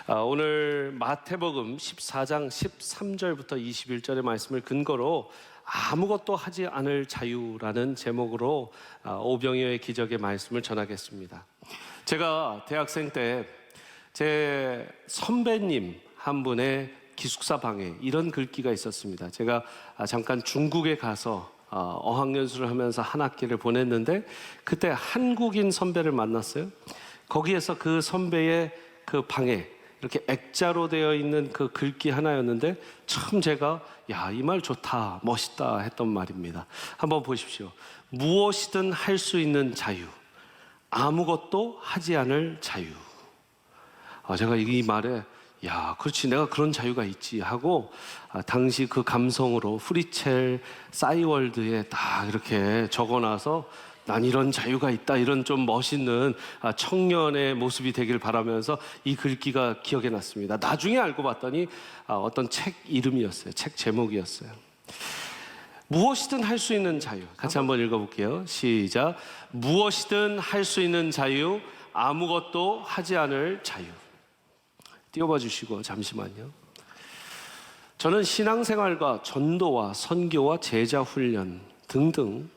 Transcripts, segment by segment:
오늘 마태복음 14장 13절부터 21절의 말씀을 근거로 아무것도 하지 않을 자유라는 제목으로 오병이어의 기적의 말씀을 전하겠습니다. 제가 대학생 때 제 선배님 한 분의 기숙사 방에 이런 글귀가 있었습니다. 제가 잠깐 중국에 가서 어학연수를 하면서 한 학기를 보냈는데 그때 한국인 선배를 만났어요. 거기에서 그 선배의 그 방에 이렇게 액자로 되어 있는 그 글귀 하나였는데 참 제가 이 말 좋다, 멋있다 했던 말입니다. 한번 보십시오. 무엇이든 할 수 있는 자유, 아무것도 하지 않을 자유. 제가 이 말에 그렇지, 내가 그런 자유가 있지 하고 당시 그 감성으로 프리첼 싸이월드에 딱 이렇게 적어놔서 난 이런 자유가 있다, 이런 좀 멋있는 청년의 모습이 되길 바라면서 이 글귀가 기억에 났습니다. 나중에 알고 봤더니 어떤 책 이름이었어요. 책 제목이었어요. 무엇이든 할 수 있는 자유. 같이 한번 읽어볼게요. 시작. 무엇이든 할 수 있는 자유, 아무것도 하지 않을 자유. 띄워봐 주시고 잠시만요. 저는 신앙생활과 전도와 선교와 제자 훈련 등등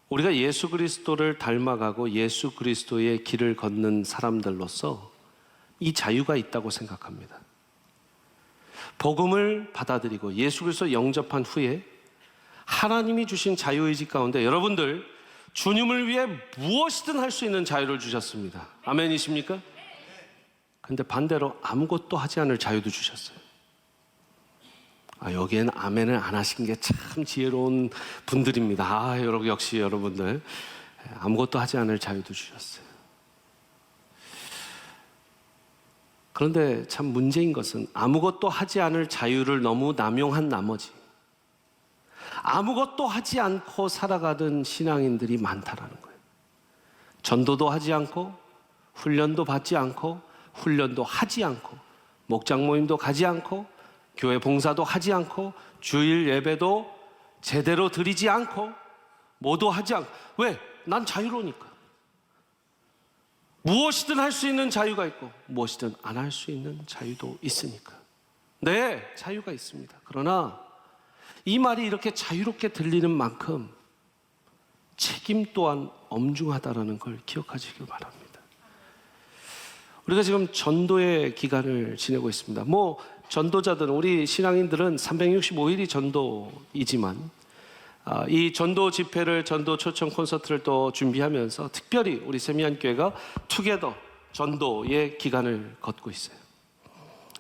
우리가 예수 그리스도를 닮아가고 예수 그리스도의 길을 걷는 사람들로서 이 자유가 있다고 생각합니다. 복음을 받아들이고 예수 그리스도 영접한 후에 하나님이 주신 자유의지 가운데 여러분들 주님을 위해 무엇이든 할 수 있는 자유를 주셨습니다. 아멘이십니까? 근데 반대로 아무것도 하지 않을 자유도 주셨어요. 여기에는 아멘을 안 하신 게 참 지혜로운 분들입니다. 여러분, 역시 여러분들 아무것도 하지 않을 자유도 주셨어요. 그런데 참 문제인 것은 아무것도 하지 않을 자유를 너무 남용한 나머지 아무것도 하지 않고 살아가던 신앙인들이 많다라는 거예요. 전도도 하지 않고 훈련도 받지 않고 훈련도 하지 않고 목장 모임도 가지 않고 교회 봉사도 하지 않고 주일 예배도 제대로 드리지 않고 뭐도 하지 않고. 왜? 난 자유로우니까. 무엇이든 할 수 있는 자유가 있고 무엇이든 안 할 수 있는 자유도 있으니까. 네, 자유가 있습니다. 그러나 이 말이 이렇게 자유롭게 들리는 만큼 책임 또한 엄중하다라는 걸 기억하시길 바랍니다. 우리가 지금 전도의 기간을 지내고 있습니다. 전도자들은, 우리 신앙인들은 365일이 전도이지만 이 전도 집회를, 전도 초청 콘서트를 또 준비하면서 특별히 우리 세미안교회가 투게더 전도의 기간을 걷고 있어요.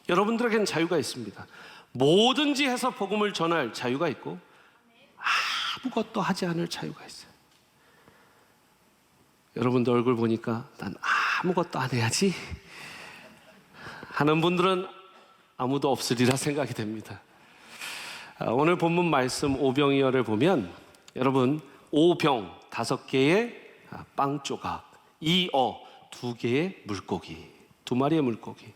여러분들에게는 자유가 있습니다. 뭐든지 해서 복음을 전할 자유가 있고 아무것도 하지 않을 자유가 있어요. 여러분들 얼굴 보니까 난 아무것도 안 해야지 하는 분들은 아무도 없으리라 생각이 됩니다. 오늘 본문 말씀 오병이어를 보면 여러분, 오병 5개의 빵 조각, 이어 2개의 물고기, 2마리의 물고기.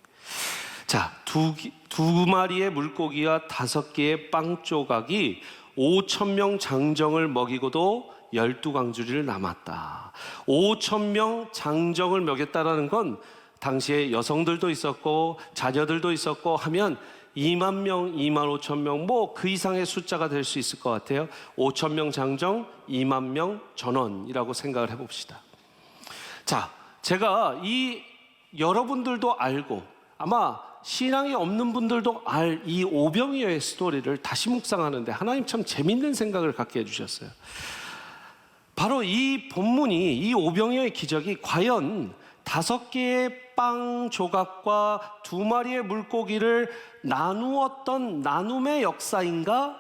자, 두 마리의 물고기와 5개의 빵 조각이 5,000명 장정을 먹이고도 12광주리를 남았다. 5,000명 장정을 먹였다라는 건 당시에 여성들도 있었고 자녀들도 있었고 하면 2만 명, 2만 5천 명, 그 이상의 숫자가 될 수 있을 것 같아요. 5,000명 장정, 2만 명 전원이라고 생각을 해봅시다. 자, 제가 여러분들도 알고 아마 신앙이 없는 분들도 알 이 오병이어의 스토리를 다시 묵상하는데 하나님 참 재밌는 생각을 갖게 해주셨어요. 바로 이 본문이, 이 오병이어의 기적이 과연 5개의 빵 조각과 2마리의 물고기를 나누었던 나눔의 역사인가?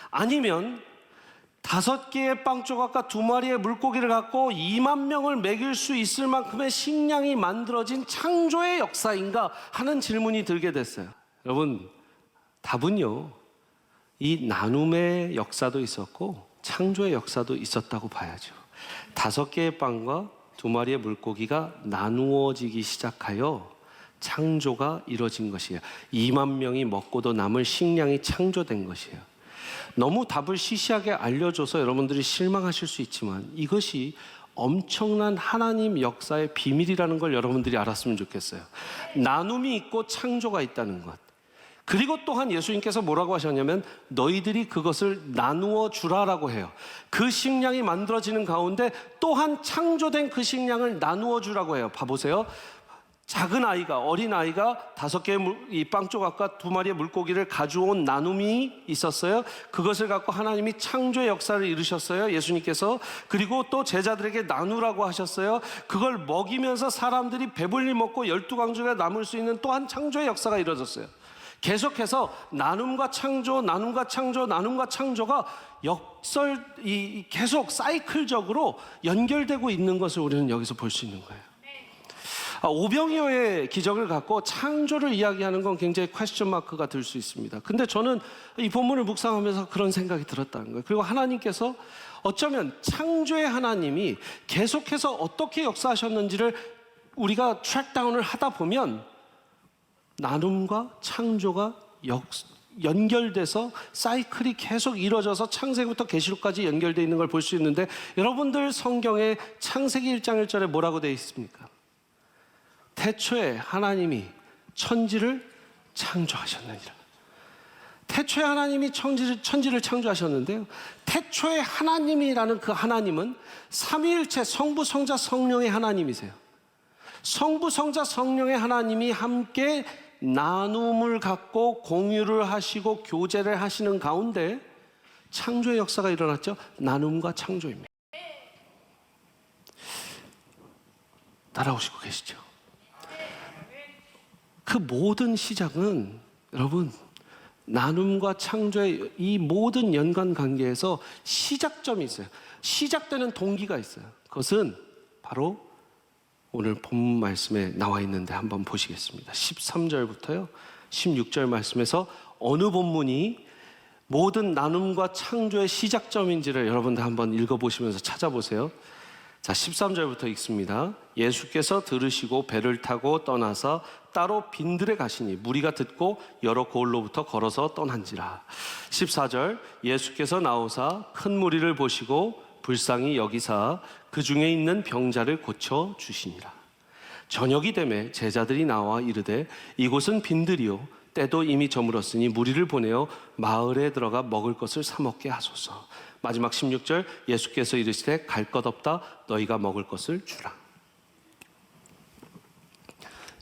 아니면 5개의 빵 조각과 2마리의 물고기를 갖고 2만 명을 먹일 수 있을 만큼의 식량이 만들어진 창조의 역사인가 하는 질문이 들게 됐어요. 여러분, 답은요, 이 나눔의 역사도 있었고 창조의 역사도 있었다고 봐야죠. 5개의 빵과 2마리의 물고기가 나누어지기 시작하여 창조가 이루어진 것이에요. 2만 명이 먹고도 남을 식량이 창조된 것이에요. 너무 답을 시시하게 알려줘서 여러분들이 실망하실 수 있지만 이것이 엄청난 하나님 역사의 비밀이라는 걸 여러분들이 알았으면 좋겠어요. 나눔이 있고 창조가 있다는 것. 그리고 또한 예수님께서 뭐라고 하셨냐면 너희들이 그것을 나누어 주라라고 해요. 그 식량이 만들어지는 가운데 또한 창조된 그 식량을 나누어 주라고 해요. 봐보세요. 작은 아이가, 어린 아이가 5개의 빵 조각과 2마리의 물고기를 가져온 나눔이 있었어요. 그것을 갖고 하나님이 창조의 역사를 이루셨어요, 예수님께서. 그리고 또 제자들에게 나누라고 하셨어요. 그걸 먹이면서 사람들이 배불리 먹고 12강조가 남을 수 있는 또한 창조의 역사가 이루어졌어요. 계속해서 나눔과 창조, 나눔과 창조, 나눔과 창조가 계속 사이클적으로 연결되고 있는 것을 우리는 여기서 볼 수 있는 거예요. 오병이어의 기적을 갖고 창조를 이야기하는 건 굉장히 퀘스천 마크가 될 수 있습니다. 근데 저는 이 본문을 묵상하면서 그런 생각이 들었다는 거예요. 그리고 하나님께서 어쩌면 창조의 하나님이 계속해서 어떻게 역사하셨는지를 우리가 트랙다운을 하다 보면 나눔과 창조가 연결돼서 사이클이 계속 이루어져서 창세기부터 계시록까지 연결되어 있는 걸 볼 수 있는데, 여러분들 성경에 창세기 1장 1절에 뭐라고 되어 있습니까? 태초에 하나님이 천지를 창조하셨느니라. 태초에 하나님이 천지를 창조하셨는데요, 태초에 하나님이라는 그 하나님은 삼위일체 성부, 성자, 성령의 하나님이세요. 성부, 성자, 성령의 하나님이 함께 나눔을 갖고 공유를 하시고 교제를 하시는 가운데 창조의 역사가 일어났죠. 나눔과 창조입니다. 따라오시고 계시죠? 그 모든 시작은 여러분, 나눔과 창조의 이 모든 연관 관계에서 시작점이 있어요. 시작되는 동기가 있어요. 그것은 바로 오늘 본문 말씀에 나와 있는데 한번 보시겠습니다. 13절부터요 16절 말씀에서 어느 본문이 모든 나눔과 창조의 시작점인지를 여러분들 한번 읽어보시면서 찾아보세요. 자, 13절부터 읽습니다. 예수께서 들으시고 배를 타고 떠나서 따로 빈들에 가시니 무리가 듣고 여러 고을로부터 걸어서 떠난지라. 14절 예수께서 나오사 큰 무리를 보시고 불쌍히 여기사 그 중에 있는 병자를 고쳐 주시니라. 저녁이 되매 제자들이 나와 이르되 이곳은 빈들이요 때도 이미 저물었으니 무리를 보내어 마을에 들어가 먹을 것을 사 먹게 하소서. 마지막 16절 예수께서 이르시되 갈 것 없다 너희가 먹을 것을 주라.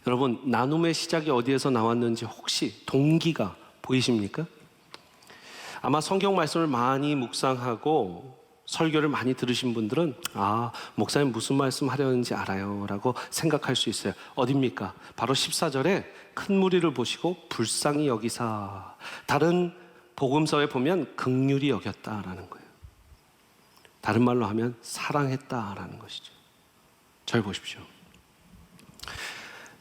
여러분, 나눔의 시작이 어디에서 나왔는지 혹시 동기가 보이십니까? 아마 성경 말씀을 많이 묵상하고 설교를 많이 들으신 분들은 목사님 무슨 말씀 하려는지 알아요 라고 생각할 수 있어요. 어딥니까? 바로 14절에 큰 무리를 보시고 불쌍히 여기사, 다른 복음서에 보면 긍휼히 여겼다라는 거예요. 다른 말로 하면 사랑했다라는 것이죠. 잘 보십시오.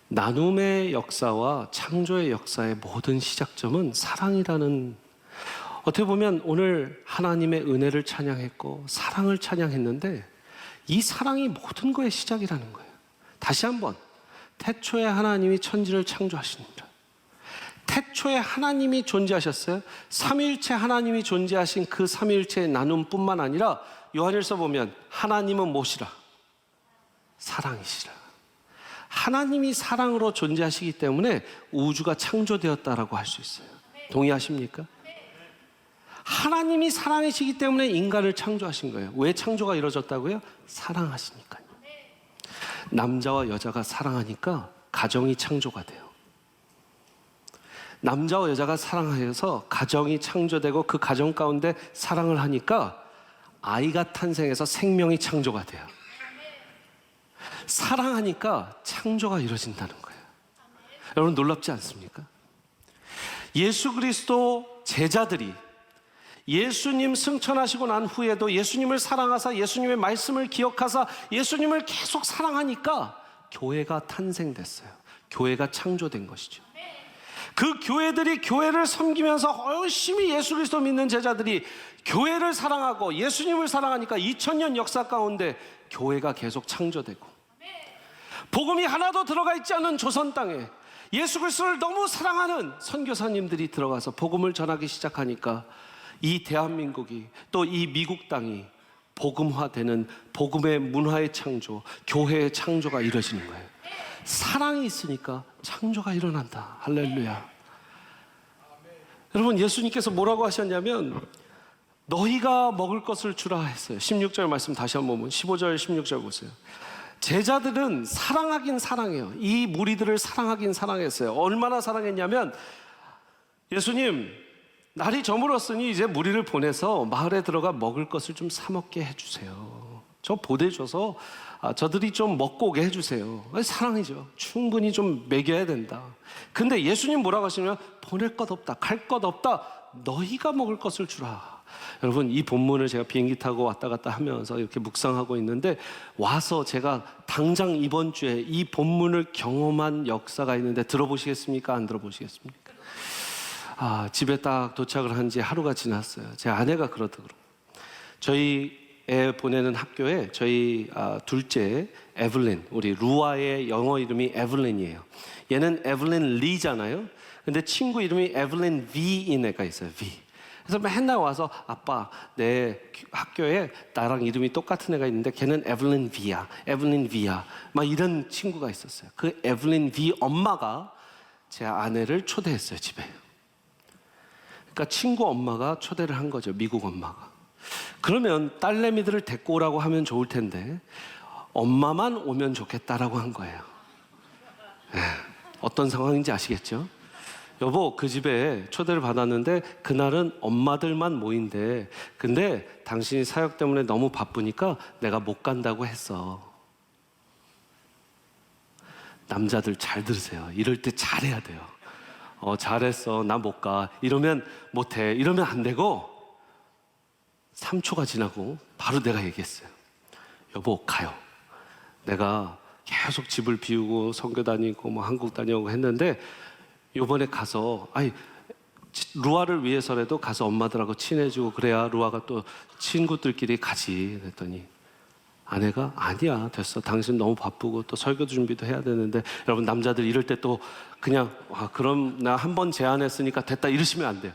나눔의 역사와 창조의 역사의 모든 시작점은 사랑이라는, 어떻게 보면 오늘 하나님의 은혜를 찬양했고 사랑을 찬양했는데 이 사랑이 모든 것의 시작이라는 거예요. 다시 한번, 태초에 하나님이 천지를 창조하시니라. 태초에 하나님이 존재하셨어요. 삼위일체 하나님이 존재하신 그 삼위일체의 나눔뿐만 아니라 요한일서 보면 하나님은 무엇이라? 사랑이시라. 하나님이 사랑으로 존재하시기 때문에 우주가 창조되었다라고 할 수 있어요. 동의하십니까? 하나님이 사랑이시기 때문에 인간을 창조하신 거예요. 왜 창조가 이루어졌다고요? 사랑하시니까요. 남자와 여자가 사랑하니까 가정이 창조가 돼요. 남자와 여자가 사랑하여서 가정이 창조되고 그 가정 가운데 사랑을 하니까 아이가 탄생해서 생명이 창조가 돼요. 사랑하니까 창조가 이루어진다는 거예요. 여러분, 놀랍지 않습니까? 예수 그리스도 제자들이 예수님 승천하시고 난 후에도 예수님을 사랑하사 예수님의 말씀을 기억하사 예수님을 계속 사랑하니까 교회가 탄생됐어요. 교회가 창조된 것이죠. 그 교회들이 교회를 섬기면서 열심히 예수 그리스도 믿는 제자들이 교회를 사랑하고 예수님을 사랑하니까 2000년 역사 가운데 교회가 계속 창조되고, 복음이 하나도 들어가 있지 않은 조선 땅에 예수 그리스도를 너무 사랑하는 선교사님들이 들어가서 복음을 전하기 시작하니까 이 대한민국이, 또 이 미국 땅이 복음화되는 복음의 문화의 창조, 교회의 창조가 이루어지는 거예요. 사랑이 있으니까 창조가 일어난다. 할렐루야. 여러분, 예수님께서 뭐라고 하셨냐면 너희가 먹을 것을 주라 했어요. 16절 말씀 다시 한번 보면 15절 16절 보세요. 제자들은 사랑하긴 사랑해요. 이 무리들을 사랑하긴 사랑했어요. 얼마나 사랑했냐면 예수님, 날이 저물었으니 이제 무리를 보내서 마을에 들어가 먹을 것을 좀 사 먹게 해주세요. 저 보내줘서 저들이 좀 먹고 오게 해주세요. 사랑이죠. 충분히 좀 먹여야 된다. 근데 예수님 뭐라고 하시냐면 보낼 것 없다, 갈 것 없다, 너희가 먹을 것을 주라. 여러분, 이 본문을 제가 비행기 타고 왔다 갔다 하면서 이렇게 묵상하고 있는데 와서 제가 당장 이번 주에 이 본문을 경험한 역사가 있는데 들어보시겠습니까? 안 들어보시겠습니까? 집에 딱 도착을 한 지 하루가 지났어요. 제 아내가 그러더라고요. 저희 애 보내는 학교에 저희 둘째 에블린, 우리 루아의 영어 이름이 에블린이에요. 얘는 에블린 리잖아요. 근데 친구 이름이 에블린 V인 애가 있어요. V. 그래서 맨날 와서 아빠, 내 학교에 나랑 이름이 똑같은 애가 있는데 걔는 에블린 V야, 에블린 V야, 막 이런 친구가 있었어요. 그 에블린 V 엄마가 제 아내를 초대했어요, 집에. 그러니까 친구 엄마가 초대를 한 거죠, 미국 엄마가. 그러면 딸내미들을 데리고 오라고 하면 좋을 텐데 엄마만 오면 좋겠다라고 한 거예요. 어떤 상황인지 아시겠죠? 여보, 그 집에 초대를 받았는데 그날은 엄마들만 모인대. 근데 당신이 사역 때문에 너무 바쁘니까 내가 못 간다고 했어. 남자들 잘 들으세요. 이럴 때 잘해야 돼요. 잘했어, 나 못 가. 이러면 못해. 이러면 안 되고 3초가 지나고 바로 내가 얘기했어요. 여보, 가요. 내가 계속 집을 비우고 선교 다니고 뭐 한국 다녀오고 했는데 이번에 가서 루아를 위해서라도 가서 엄마들하고 친해지고 그래야 루아가 또 친구들끼리 가지. 그랬더니 아내가 아니야, 됐어. 당신 너무 바쁘고 또 설교 준비도 해야 되는데. 여러분, 남자들 이럴 때 또 그냥 그럼 나 한 번 제안했으니까 됐다 이러시면 안 돼요.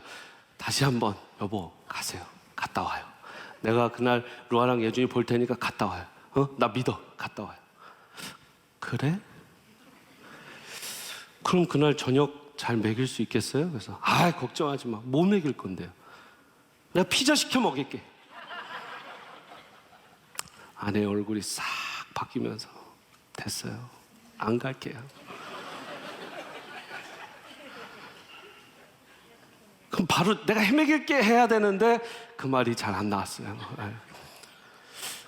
다시 한번, 여보 가세요. 갔다 와요. 내가 그날 루아랑 예준이 볼 테니까 갔다 와요. 나 믿어. 갔다 와요. 그래? 그럼 그날 저녁 잘 먹일 수 있겠어요? 그래서 걱정하지 마. 뭐 먹일 건데요? 내가 피자 시켜 먹일게. 아내 얼굴이 싹 바뀌면서 됐어요. 안 갈게요. 그럼 바로 내가 헤매길게 해야 되는데 그 말이 잘 안 나왔어요.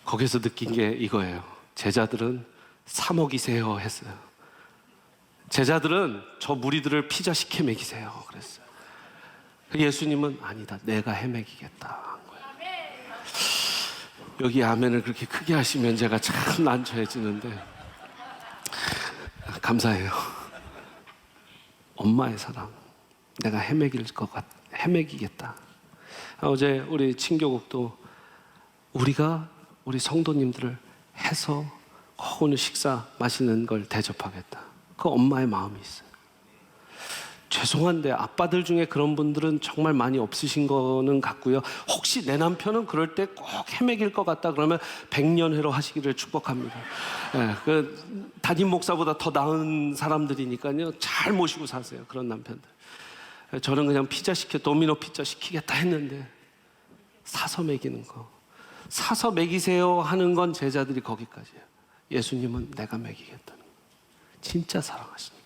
거기서 느낀 게 이거예요. 제자들은 사 먹이세요 했어요. 제자들은 저 무리들을 피자 시켜 먹이세요 그랬어요. 예수님은 아니다, 내가 헤매기겠다 한 거예요. 여기 아멘을 그렇게 크게 하시면 제가 참 난처해지는데 감사해요. 엄마의 사랑, 내가 헤매기겠다. 어제 우리 친교국도 우리가 우리 성도님들을 해서 오늘 식사 맛있는 걸 대접하겠다. 그 엄마의 마음이 있어요. 죄송한데 아빠들 중에 그런 분들은 정말 많이 없으신 거는 같고요. 혹시 내 남편은 그럴 때 꼭 헤매길 것 같다 그러면 백년회로 하시기를 축복합니다. 그 담임 목사보다 더 나은 사람들이니까요. 잘 모시고 사세요. 그런 남편들. 저는 그냥 도미노 피자 시키겠다 했는데 사서 먹이는 거. 사서 먹이세요 하는 건 제자들이 거기까지예요. 예수님은 내가 먹이겠다는 거. 진짜 사랑하시니까.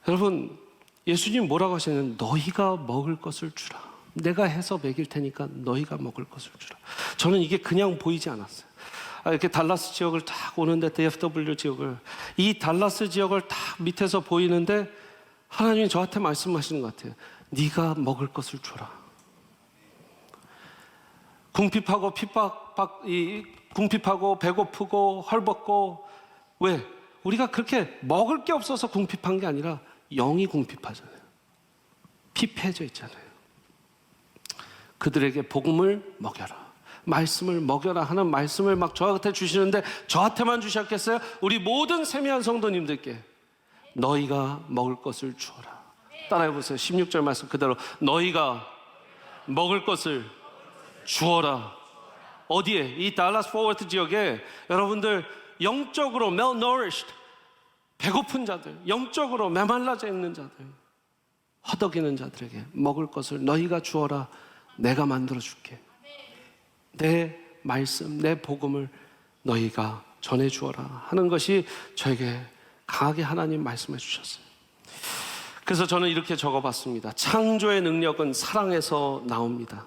여러분, 예수님 뭐라고 하시냐면 너희가 먹을 것을 주라. 내가 해서 먹일 테니까 너희가 먹을 것을 주라. 저는 이게 그냥 보이지 않았어요. 이렇게 달라스 지역을 딱 오는데 DFW 지역을, 이 달라스 지역을 딱 밑에서 보이는데 하나님이 저한테 말씀하시는 것 같아요. 네가 먹을 것을 주라. 궁핍하고 배고프고 헐벗고, 왜? 우리가 그렇게 먹을 게 없어서 궁핍한 게 아니라 영이 궁핍하잖아요. 피폐해져 있잖아요. 그들에게 복음을 먹여라, 말씀을 먹여라 하는 말씀을 막 저한테 주시는데, 저한테만 주셨겠어요? 우리 모든 세미한 성도님들께 너희가 먹을 것을 주어라. 따라해보세요. 16절 말씀 그대로 너희가 먹을 것을 주어라. 어디에? 이 달라스 포워트 지역에 여러분들 영적으로 malnourished, 배고픈 자들, 영적으로 메말라져 있는 자들, 허덕이는 자들에게 먹을 것을 너희가 주어라. 내가 만들어 줄게. 내 말씀, 내 복음을 너희가 전해 주어라 하는 것이 저에게 강하게 하나님 말씀해 주셨어요. 그래서 저는 이렇게 적어봤습니다. 창조의 능력은 사랑에서 나옵니다.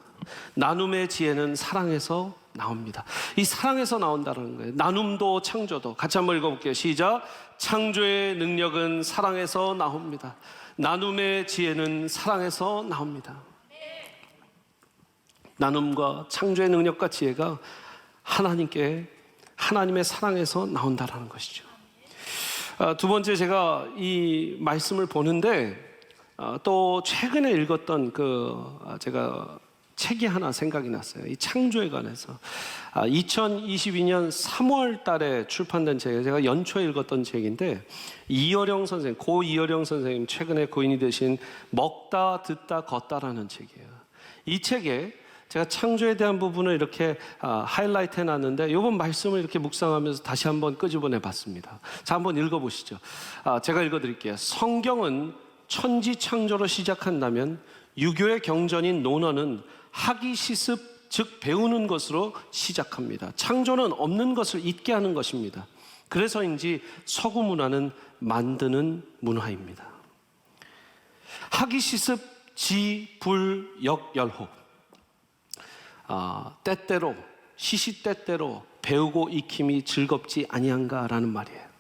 나눔의 지혜는 사랑에서 나옵니다. 이 사랑에서 나온다는 거예요. 나눔도 창조도. 같이 한번 읽어볼게요. 시작. 창조의 능력은 사랑에서 나옵니다. 나눔의 지혜는 사랑에서 나옵니다. 나눔과 창조의 능력과 지혜가 하나님의 사랑에서 나온다는 것이죠. 두 번째, 제가 이 말씀을 보는데 또 최근에 읽었던 제가 책이 하나 생각이 났어요. 이 창조에 관해서 2022년 3월 달에 출판된 책이에요. 제가 연초에 읽었던 책인데 이어령 선생님, 고 이어령 선생님 최근에 고인이 되신 먹다 듣다 걷다라는 책이에요. 이 책에 제가 창조에 대한 부분을 이렇게 하이라이트 해놨는데 이번 말씀을 이렇게 묵상하면서 다시 한번 끄집어내 봤습니다. 자, 한번 읽어보시죠. 제가 읽어드릴게요. 성경은 천지 창조로 시작한다면 유교의 경전인 논어는 학이 시습, 즉 배우는 것으로 시작합니다. 창조는 없는 것을 있게 하는 것입니다. 그래서인지 서구 문화는 만드는 문화입니다. 학이 시습, 지, 불, 역, 열호. 때때로 시시때때로 배우고 익힘이 즐겁지 아니한가라는 말이에요.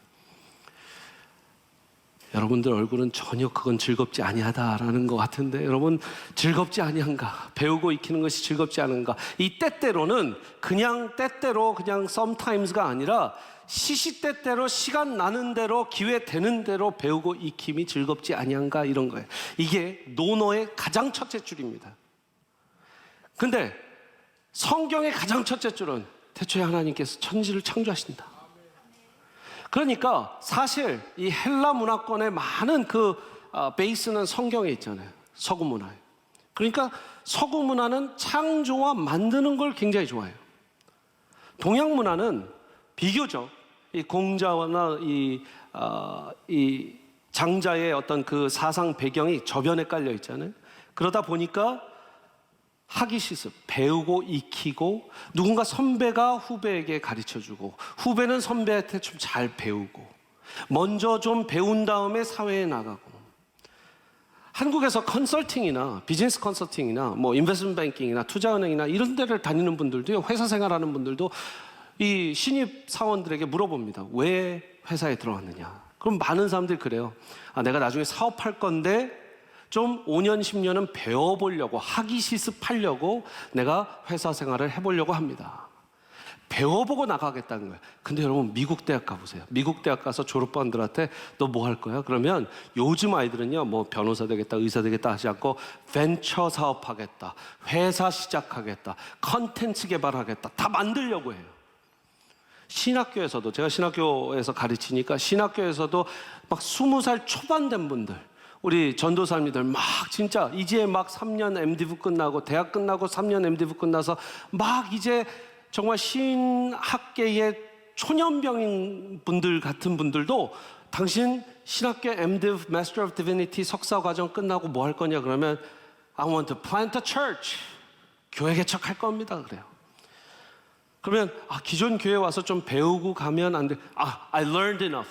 여러분들 얼굴은 전혀 그건 즐겁지 아니하다라는 것 같은데 여러분 즐겁지 아니한가? 배우고 익히는 것이 즐겁지 않은가? 이 때때로는 그냥 때때로 그냥 sometimes가 아니라 시시때때로 시간 나는 대로 기회 되는 대로 배우고 익힘이 즐겁지 아니한가 이런 거예요. 이게 논어의 가장 첫째 줄입니다. 근데 성경의 가장 첫째 줄은 태초에 하나님께서 천지를 창조하신다. 그러니까 사실 이 헬라 문화권의 많은 베이스는 성경에 있잖아요. 서구 문화에. 그러니까 서구 문화는 창조와 만드는 걸 굉장히 좋아해요. 동양 문화는 비교적 이 공자나 이 장자의 어떤 그 사상 배경이 저변에 깔려 있잖아요. 그러다 보니까 학이 시습, 배우고 익히고 누군가 선배가 후배에게 가르쳐주고 후배는 선배한테 좀 잘 배우고 먼저 좀 배운 다음에 사회에 나가고 한국에서 컨설팅이나 비즈니스 컨설팅이나 뭐 인베스트먼트 뱅킹이나 투자은행이나 이런 데를 다니는 분들도요, 회사 생활하는 분들도 이 신입 사원들에게 물어봅니다. 왜 회사에 들어왔느냐? 그럼 많은 사람들이 그래요. 내가 나중에 사업할 건데 좀 5년, 10년은 배워보려고, 학위 시습하려고 내가 회사 생활을 해보려고 합니다. 배워보고 나가겠다는 거예요. 근데 여러분 미국 대학 가보세요. 미국 대학 가서 졸업반들한테 너 뭐 할 거야? 그러면 요즘 아이들은요, 뭐 변호사 되겠다, 의사 되겠다 하지 않고 벤처 사업하겠다, 회사 시작하겠다, 컨텐츠 개발하겠다, 다 만들려고 해요. 신학교에서도, 제가 신학교에서 가르치니까 신학교에서도 막 20살 초반 된 분들, 우리 전도사님들 막 진짜 이제 막 3년 MDiv 끝나고 대학 끝나고 3년 MDiv 끝나서 막 이제 정말 신학계의 초년병인 분들 같은 분들도 당신 신학교 MDiv, Master of Divinity 석사 과정 끝나고 뭐 할 거냐 그러면 I want to plant a church. 교회 개척할 겁니다. 그래요. 그러면 기존 교회 와서 좀 배우고 가면 안 돼. I learned enough.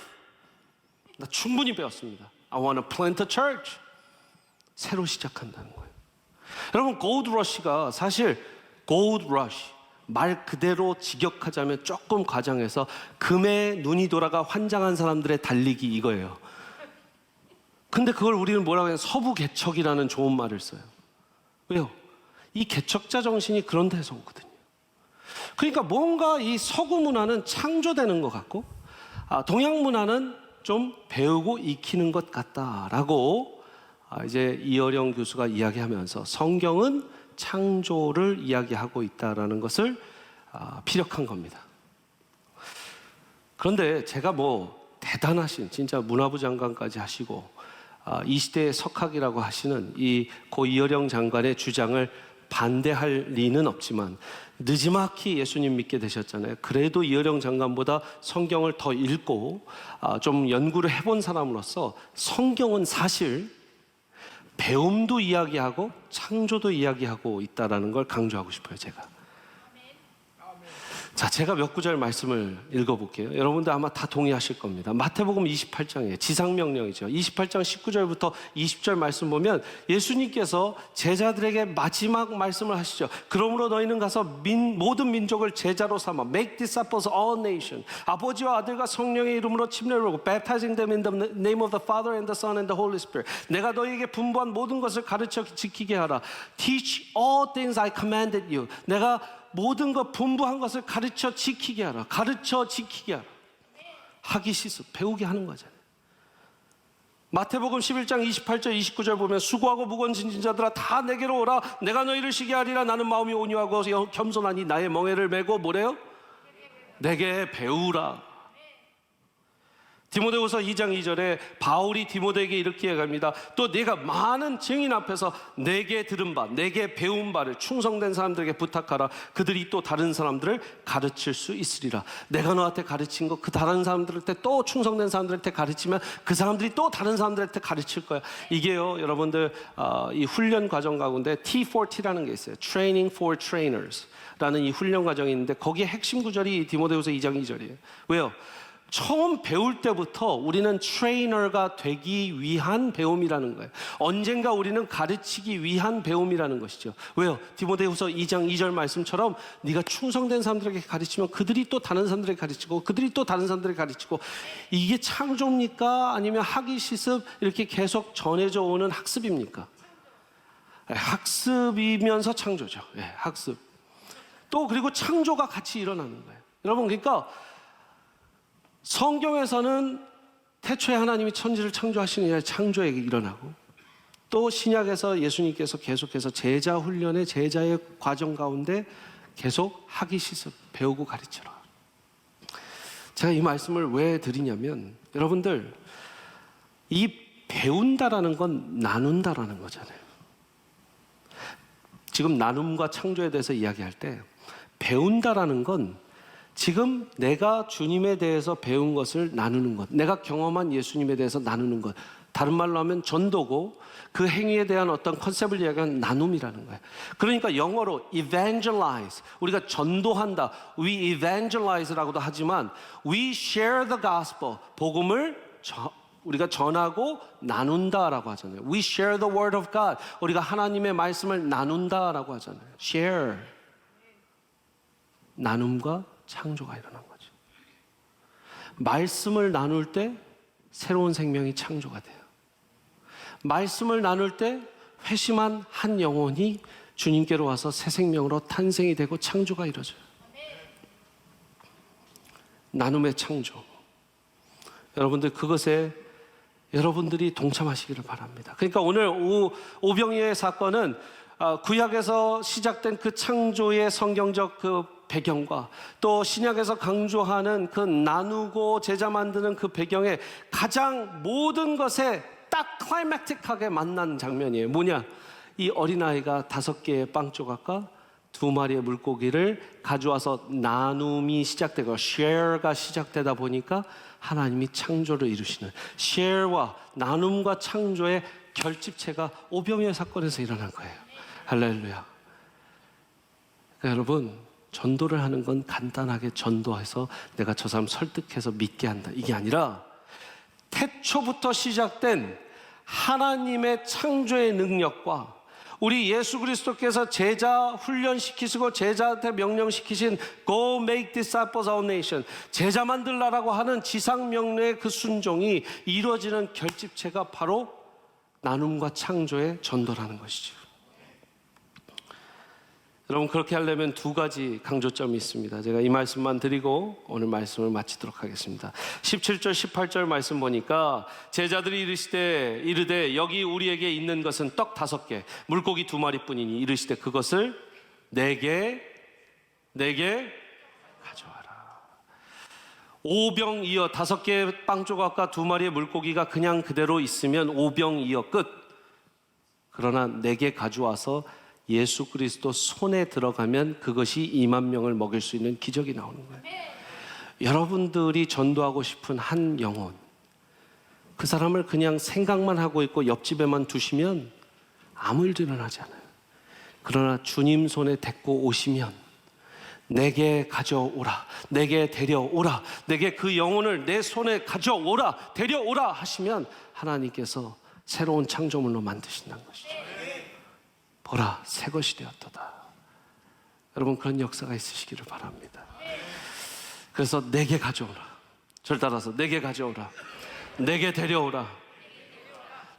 나 충분히 배웠습니다. I want to plant a church. 새로 시작한다는 거예요. 여러분 골드 러시가 사실 골드 러시 말 그대로 직역하자면 조금 과장해서 금에 눈이 돌아가 환장한 사람들의 달리기 이거예요. 근데 그걸 우리는 뭐라고 해요? 서부 개척이라는 좋은 말을 써요. 왜요? 이 개척자 정신이 그런 데서 오거든요. 그러니까 뭔가 이 서구 문화는 창조되는 것 같고 동양 문화는 좀 배우고 익히는 것 같다라고 이제 이어령 교수가 이야기하면서 성경은 창조를 이야기하고 있다라는 것을 피력한 겁니다. 그런데 제가 뭐 대단하신 진짜 문화부 장관까지 하시고 이 시대의 석학이라고 하시는 이 고 이어령 장관의 주장을 반대할 리는 없지만 느지막이 예수님 믿게 되셨잖아요. 그래도 이어령 장관보다 성경을 더 읽고 좀 연구를 해본 사람으로서 성경은 사실 배움도 이야기하고 창조도 이야기하고 있다는 걸 강조하고 싶어요, 제가. 자, 제가 몇 구절 말씀을 읽어볼게요. 여러분들 아마 다 동의하실 겁니다. 마태복음 28장이에요. 지상명령이죠. 28장 19절부터 20절 말씀 보면 예수님께서 제자들에게 마지막 말씀을 하시죠. 그러므로 너희는 가서 모든 민족을 제자로 삼아 Make disciples of all nations. 아버지와 아들과 성령의 이름으로 침례를 하고 Baptizing them in the name of the Father and the Son and the Holy Spirit. 내가 너희에게 분부한 모든 것을 가르쳐 지키게 하라. Teach all things I commanded you. 내가 모든 것 분부한 것을 가르쳐 지키게 하라. 가르쳐 지키게 하라. 하기 시습, 배우게 하는 거잖아요. 마태복음 11장 28절 29절 보면 수고하고 무거운 짐진 자들아 다 내게로 오라. 내가 너희를 쉬게 하리라. 나는 마음이 온유하고 겸손하니 나의 멍에를 메고 뭐래요? 내게 배우라. 디모데후서 2장 2절에 바울이 디모데에게 이렇게 얘기합니다. 또 내가 많은 증인 앞에서 내게 들은 바, 내게 배운 바를 충성된 사람들에게 부탁하라. 그들이 또 다른 사람들을 가르칠 수 있으리라. 내가 너한테 가르친 거 그 다른 사람들한테 또 충성된 사람들한테 가르치면 그 사람들이 또 다른 사람들한테 가르칠 거야. 이게요, 여러분들 이 훈련 과정 가운데 T4T라는 게 있어요. Training for Trainers 라는 이 훈련 과정이 있는데 거기에 핵심 구절이 디모데후서 2장 2절이에요. 왜요? 처음 배울 때부터 우리는 트레이너가 되기 위한 배움이라는 거예요. 언젠가 우리는 가르치기 위한 배움이라는 것이죠. 왜요? 디모데후서 2장 2절 말씀처럼 네가 충성된 사람들에게 가르치면 그들이 또 다른 사람들에게 가르치고 그들이 또 다른 사람들에게 가르치고 이게 창조입니까? 아니면 학위 시습 이렇게 계속 전해져 오는 학습입니까? 학습이면서 창조죠. 학습. 또 그리고 창조가 같이 일어나는 거예요. 여러분, 그러니까 성경에서는 태초에 하나님이 천지를 창조하시느냐 창조에 일어나고 또 신약에서 예수님께서 계속해서 제자 훈련의 제자의 과정 가운데 계속 학위 시습 배우고 가르쳐라. 제가 이 말씀을 왜 드리냐면 여러분들 이 배운다라는 건 나눈다라는 거잖아요. 지금 나눔과 창조에 대해서 이야기할 때 배운다라는 건 지금 내가 주님에 대해서 배운 것을 나누는 것, 내가 경험한 예수님에 대해서 나누는 것, 다른 말로 하면 전도고 그 행위에 대한 어떤 컨셉을 이야기하는 나눔이라는 거예요. 그러니까 영어로 evangelize, 우리가 전도한다, we evangelize라고도 하지만 we share the gospel, 복음을 우리가 전하고 나눈다라고 하잖아요. We share the word of God, 우리가 하나님의 말씀을 나눈다라고 하잖아요. share, 나눔과 창조가 일어난 거죠. 말씀을 나눌 때 새로운 생명이 창조가 돼요. 말씀을 나눌 때 회심한 한 영혼이 주님께로 와서 새 생명으로 탄생이 되고 창조가 이루어져요. 나눔의 창조. 여러분들 그것에 여러분들이 동참하시기를 바랍니다. 그러니까 오늘 오병이어의 사건은 구약에서 시작된 그 창조의 성경적 그 배경과 또 신약에서 강조하는 그 나누고 제자 만드는 그 배경에 가장 모든 것에 딱 클라이맥틱하게 만난 장면이에요. 뭐냐? 이 어린아이가 5개의 빵 조각과 2마리의 물고기를 가져와서 나눔이 시작되고 share가 시작되다 보니까 하나님이 창조를 이루시는 share와 나눔과 창조의 결집체가 오병이어 사건에서 일어난 거예요. 할렐루야. 그러니까 여러분, 전도를 하는 건 간단하게 전도해서 내가 저 사람 설득해서 믿게 한다, 이게 아니라 태초부터 시작된 하나님의 창조의 능력과 우리 예수 그리스도께서 제자 훈련시키시고 제자한테 명령시키신 Go make disciples of all nations, 제자 만들라라고 하는 지상 명령의 그 순종이 이루어지는 결집체가 바로 나눔과 창조의 전도라는 것이죠. 여러분, 그렇게 하려면 2가지 강조점이 있습니다. 제가 이 말씀만 드리고 오늘 말씀을 마치도록 하겠습니다. 17절 18절 말씀 보니까 제자들이 이르되 여기 우리에게 있는 것은 떡 5개 물고기 2마리뿐이니 이르시되 그것을 내게 가져와라. 오병이어 5개의 빵 조각과 2마리의 물고기가 그냥 그대로 있으면 오병이어 끝. 그러나 내게 가져와서 예수 그리스도 손에 들어가면 그것이 2만 명을 먹일 수 있는 기적이 나오는 거예요. 여러분들이 전도하고 싶은 한 영혼, 그 사람을 그냥 생각만 하고 있고 옆집에만 두시면 아무 일도 일어나지 않아요. 그러나 주님 손에 데리고 오시면 내게 가져오라, 내게 데려오라, 내게 그 영혼을 내 손에 가져오라, 데려오라 하시면 하나님께서 새로운 창조물로 만드신다는 것이죠. 보라, 새 것이 되었도다. 여러분, 그런 역사가 있으시기를 바랍니다. 그래서 내게 가져오라, 저를 따라서 내게 가져오라, 내게 데려오라.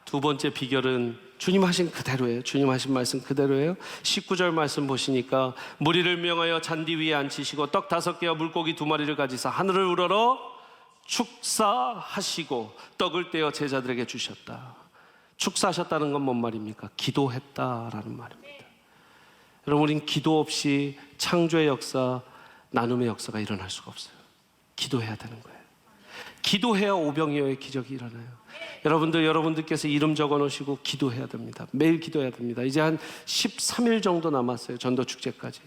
두 번째 비결은 주님 하신 그대로예요. 주님 하신 말씀 그대로예요. 19절 말씀 보시니까 무리를 명하여 잔디 위에 앉히시고 떡 5개와 물고기 2마리를 가지사 하늘을 우러러 축사하시고 떡을 떼어 제자들에게 주셨다. 축사하셨다는 건 뭔 말입니까? 기도했다라는 말입니다. 여러분, 우린 기도 없이 창조의 역사, 나눔의 역사가 일어날 수가 없어요. 기도해야 되는 거예요. 기도해야 오병이어의 기적이 일어나요. 여러분들께서 이름 적어 놓으시고 기도해야 됩니다. 매일 기도해야 됩니다. 이제 한 13일 정도 남았어요. 전도 축제까지.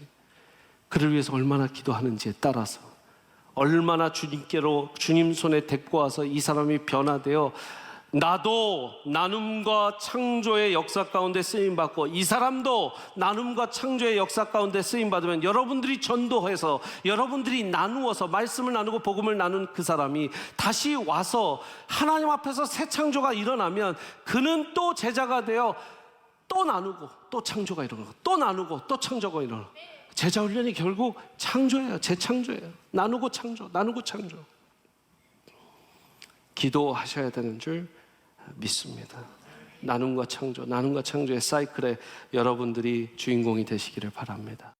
그를 위해서 얼마나 기도하는지에 따라서, 얼마나 주님께로 주님 손에 데리고 와서 이 사람이 변화되어 나도 나눔과 창조의 역사 가운데 쓰임받고 이 사람도 나눔과 창조의 역사 가운데 쓰임받으면 여러분들이 전도해서 여러분들이 나누어서 말씀을 나누고 복음을 나눈 그 사람이 다시 와서 하나님 앞에서 새 창조가 일어나면 그는 또 제자가 되어 또 나누고 또 창조가 일어나고 또 나누고 또 창조가 일어나고. 제자 훈련이 결국 창조예요. 재창조예요. 나누고 창조, 나누고 창조. 기도하셔야 되는 줄 믿습니다. 나눔과 창조, 나눔과 창조의 사이클에 여러분들이 주인공이 되시기를 바랍니다.